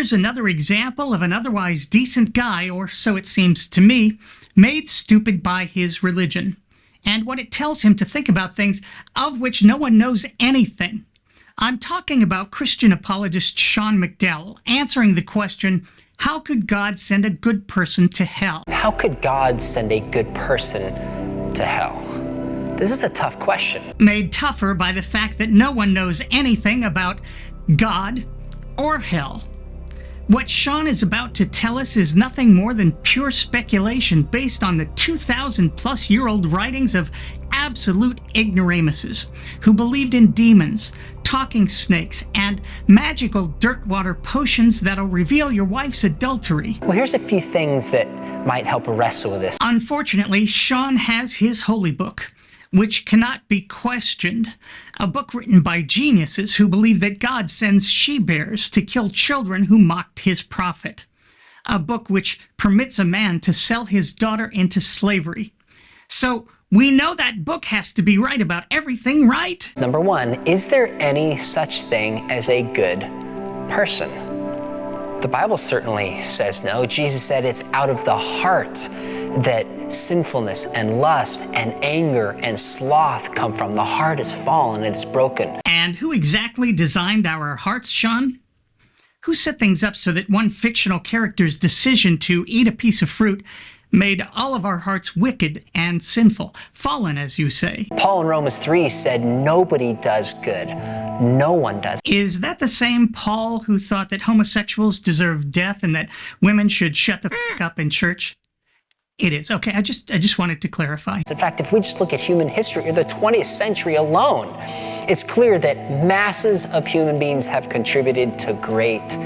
here's another example of an otherwise decent guy, or so it seems to me, made stupid by his religion, and what it tells him to think about things of which no one knows anything. I'm talking about Christian apologist Sean McDowell answering the question, how could God send a good person to hell? How could God send a good person to hell? This is a tough question. Made tougher by the fact that no one knows anything about God or hell. What Sean is about to tell us is nothing more than pure speculation based on the 2,000-plus-year-old writings of absolute ignoramuses who believed in demons, talking snakes, and magical dirt water potions that'll reveal your wife's adultery. Well, here's a few things that might help wrestle with this. Unfortunately, Sean has his holy book, which cannot be questioned, a book written by geniuses who believe that God sends she-bears to kill children who mocked his prophet, a book which permits a man to sell his daughter into slavery. So we know that book has to be right about everything, right? Number one, is there any such thing as a good person? The Bible certainly says no. Jesus said it's out of the heart that sinfulness and lust and anger and sloth come from. The heart is fallen and it's broken. And who exactly designed our hearts, Sean? Who set things up so that one fictional character's decision to eat a piece of fruit made all of our hearts wicked and sinful, fallen, as you say? Paul in Romans 3 said nobody does good. No one does. Is that the same Paul who thought that homosexuals deserve death and that women should shut the f*** up in church? It is. Okay, I just wanted to clarify. In fact, if we just look at human history, or the 20th century alone, it's clear that masses of human beings have contributed to great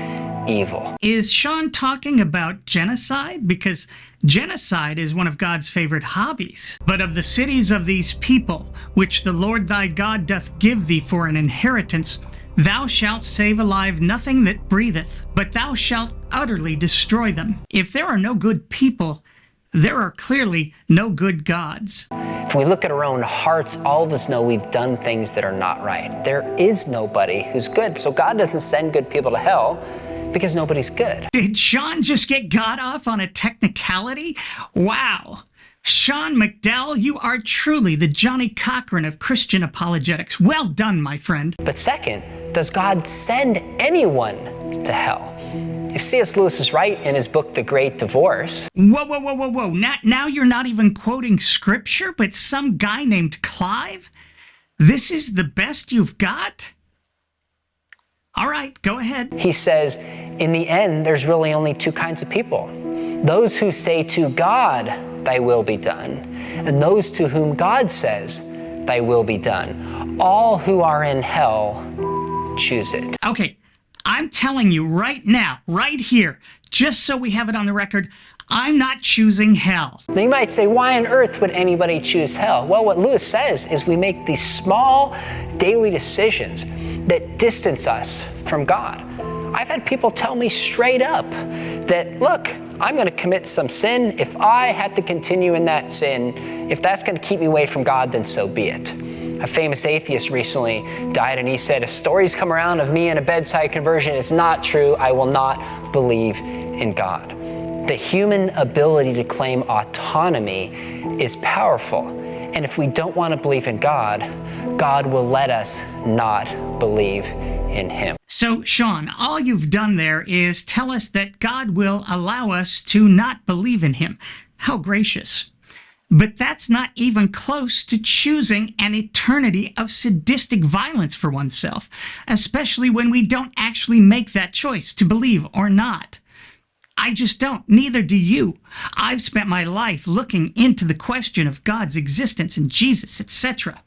evil. Is Sean talking about genocide? Because genocide is one of God's favorite hobbies. But of the cities of these people, which the Lord thy God doth give thee for an inheritance, thou shalt save alive nothing that breatheth, but thou shalt utterly destroy them. If there are no good people, there are clearly no good gods. If we look at our own hearts, all of us know we've done things that are not right. There is nobody who's good. So God doesn't send good people to hell because nobody's good. Did Sean just get God off on a technicality? Wow. Sean McDowell, you are truly the Johnny Cochran of Christian apologetics. Well done, my friend. But second, does God send anyone to hell? If C.S. Lewis is right in his book, The Great Divorce... Whoa. Now you're not even quoting scripture, but some guy named Clive? This is the best you've got? All right, go ahead. He says, in the end, there's really only two kinds of people. Those who say to God, thy will be done, and those to whom God says, thy will be done. All who are in hell choose it. Okay. I'm telling you right now, right here, just so we have it on the record, I'm not choosing hell. Now you might say, why on earth would anybody choose hell? Well, what Lewis says is we make these small daily decisions that distance us from God. I've had people tell me straight up that, look, I'm going to commit some sin. If I have to continue in that sin, if that's going to keep me away from God, then so be it. A famous atheist recently died, and he said, if stories come around of me in a bedside conversion, it's not true. I will not believe in God. The human ability to claim autonomy is powerful. And if we don't want to believe in God, God will let us not believe in Him. So, Sean, all you've done there is tell us that God will allow us to not believe in Him. How gracious. But that's not even close to choosing an eternity of sadistic violence for oneself, especially when we don't actually make that choice to believe or not. I just don't. Neither do you. I've spent my life looking into the question of God's existence and Jesus, etc.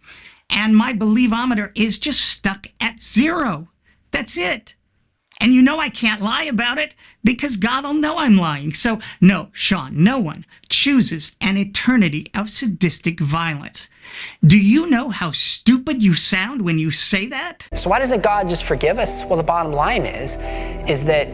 And my believometer is just stuck at 0. That's it. And you know I can't lie about it because God will know I'm lying. So no, Sean, no one chooses an eternity of sadistic violence. Do you know how stupid you sound when you say that? So why doesn't God just forgive us? Well, the bottom line is that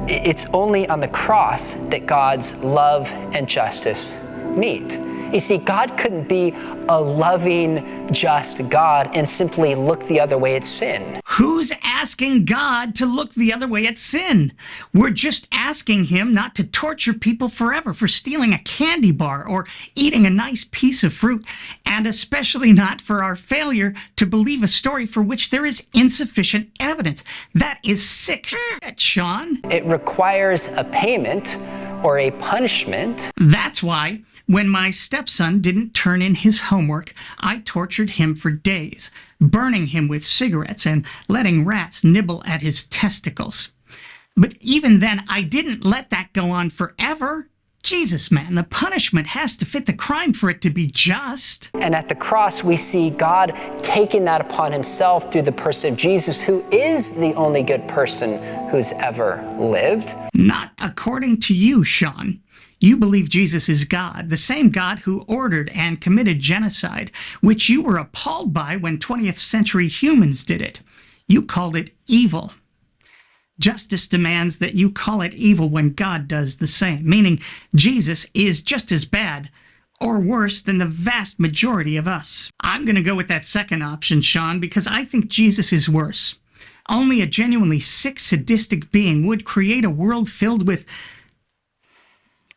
it's only on the cross that God's love and justice meet. You see, God couldn't be a loving, just God and simply look the other way at sin. Who's asking God to look the other way at sin? We're just asking him not to torture people forever for stealing a candy bar or eating a nice piece of fruit, and especially not for our failure to believe a story for which there is insufficient evidence. That is sick shit, Sean. It requires a payment or a punishment. That's why when my stepson didn't turn in his homework, I tortured him for days, burning him with cigarettes and letting rats nibble at his testicles. But even then, I didn't let that go on forever. Jesus, man, the punishment has to fit the crime for it to be just. And at the cross, we see God taking that upon himself through the person of Jesus, who is the only good person who's ever lived. Not according to you, Sean. You believe Jesus is God, the same God who ordered and committed genocide, which you were appalled by when 20th century humans did it. You called it evil. Justice demands that you call it evil when God does the same, meaning Jesus is just as bad or worse than the vast majority of us. I'm going to go with that second option, Sean, because I think Jesus is worse. Only a genuinely sick, sadistic being would create a world filled with...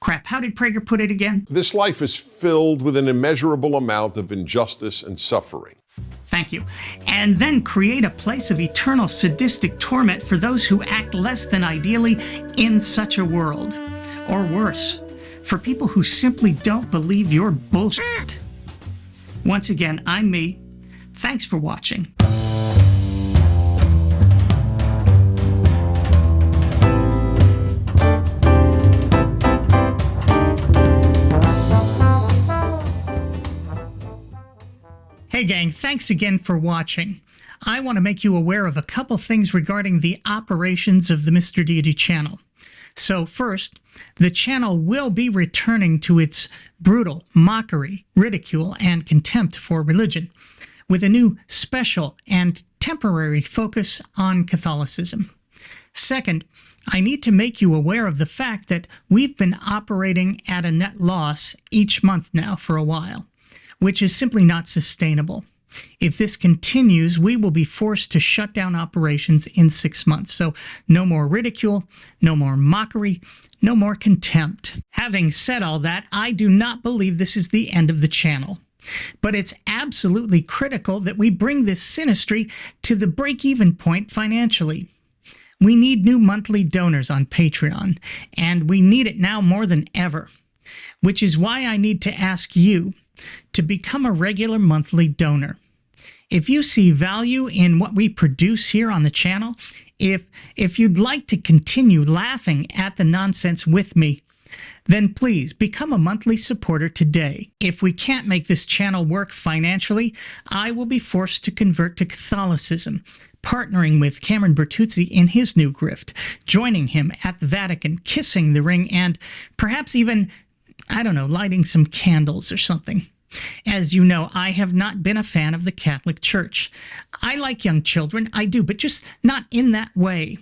Crap, how did Prager put it again? This life is filled with an immeasurable amount of injustice and suffering. Thank you. And then create a place of eternal sadistic torment for those who act less than ideally in such a world. Or worse, for people who simply don't believe your bullshit. Once again, I'm me. Thanks for watching. Hey gang, thanks again for watching. I want to make you aware of a couple things regarding the operations of the Mr. Deity channel. So first, the channel will be returning to its brutal mockery, ridicule, and contempt for religion, with a new special and temporary focus on Catholicism. Second, I need to make you aware of the fact that we've been operating at a net loss each month now for a while, which is simply not sustainable. If this continues, we will be forced to shut down operations in 6 months. So no more ridicule, no more mockery, no more contempt. Having said all that, I do not believe this is the end of the channel. But it's absolutely critical that we bring this sinistry to the break-even point financially. We need new monthly donors on Patreon, and we need it now more than ever, which is why I need to ask you to become a regular monthly donor. If you see value in what we produce here on the channel, if you'd like to continue laughing at the nonsense with me, then please become a monthly supporter today. If we can't make this channel work financially, I will be forced to convert to Catholicism, partnering with Cameron Bertuzzi in his new grift, joining him at the Vatican, kissing the ring, and perhaps even, I don't know, lighting some candles or something. As you know, I have not been a fan of the Catholic Church. I like young children, I do, but just not in that way.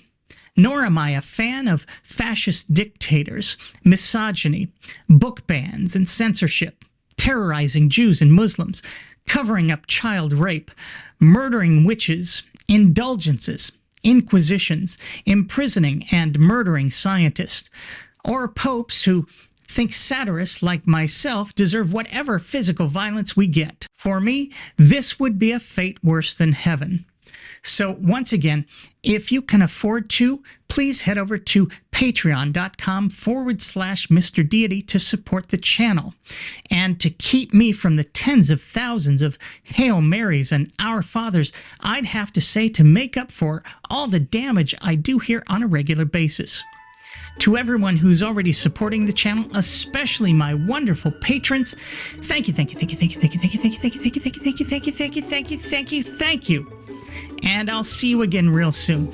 Nor am I a fan of fascist dictators, misogyny, book bans and censorship, terrorizing Jews and Muslims, covering up child rape, murdering witches, indulgences, inquisitions, imprisoning and murdering scientists, or popes who think satirists like myself deserve whatever physical violence we get. For me, this would be a fate worse than heaven. So once again, if you can afford to, please head over to patreon.com/Mr. Deity to support the channel. And to keep me from the tens of thousands of Hail Marys and Our Fathers, I'd have to say to make up for all the damage I do here on a regular basis. To everyone who's already supporting the channel, especially my wonderful patrons, thank you, thank you, thank you, thank you, thank you, thank you, thank you, thank you, thank you, thank you, thank you, thank you, thank you, thank you, thank you, thank you. And I'll see you again real soon.